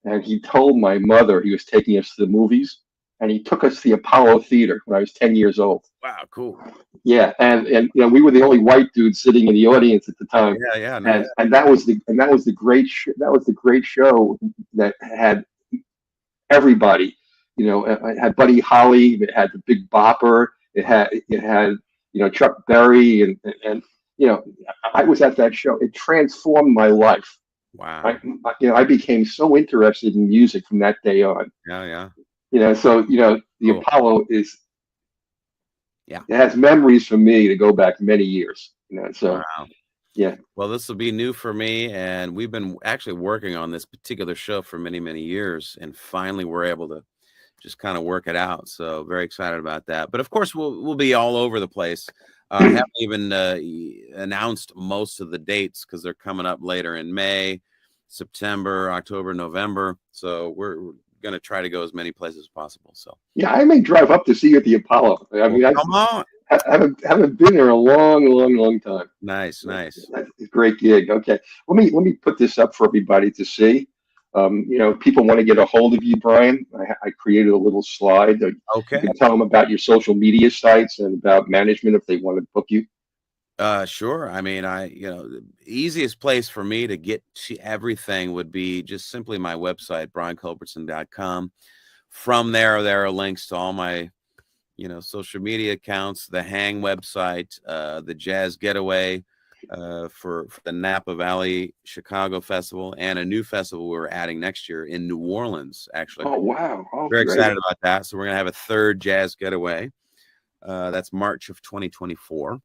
and he told my mother he was taking us to the movies, and he took us to the Apollo Theater when I was 10 years old. Wow, cool. Yeah, and you know, we were the only white dudes sitting in the audience at the time. Yeah, yeah, nice. And that was the great show that had everybody. You know, it had Buddy Holly, it had the Big Bopper, it had you know, Chuck Berry, and you know, I was at that show. It transformed my life. Wow. You know, I became so interested in music from that day on. Yeah, yeah. You know, so you know, the Cool. Apollo is, yeah, it has memories for me to go back many years. You know, so wow. Yeah. Well, this will be new for me, and we've been actually working on this particular show for many, many years, and finally we're able to just kind of work it out. So very excited about that. But of course, we'll be all over the place. I haven't even announced most of the dates because they're coming up later in May, September, October, November. So we're going to try to go as many places as possible. So yeah, I may drive up to see you at the Apollo. I mean, come on. I haven't been there a long time. Nice. That's a great gig. Okay, let me put this up for everybody to see. You know, people want to get a hold of you, Brian. I created a little slide. Okay. You can tell them about your social media sites and about management if they want to book you. Sure. I mean, the easiest place for me to get to everything would be just simply my website, brianculbertson.com. From there are links to all my, social media accounts, the Hang website, the Jazz Getaway, for the Napa Valley Chicago Festival, and a new festival we're adding next year in New Orleans, actually. Oh, wow. Oh, very great. excited about that. So we're going to have a third Jazz Getaway. That's March of 2024.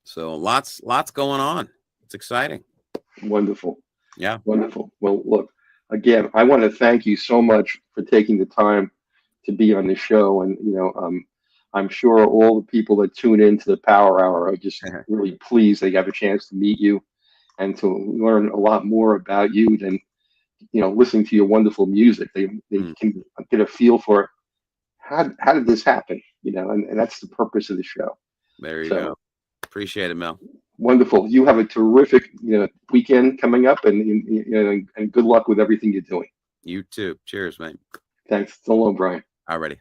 So lots going on. It's exciting. Wonderful. Yeah. Wonderful. Well, look, again, I want to thank you so much for taking the time to be on the show. And, I'm sure all the people that tune into the Power Hour are just really pleased they have a chance to meet you and to learn a lot more about you than, listening to your wonderful music. They can get a feel for how did this happen, and that's the purpose of the show. There you go. Appreciate it, Mel. Wonderful. You have a terrific, weekend coming up, and good luck with everything you're doing. You too. Cheers, mate. Thanks. So long, Brian. Alrighty.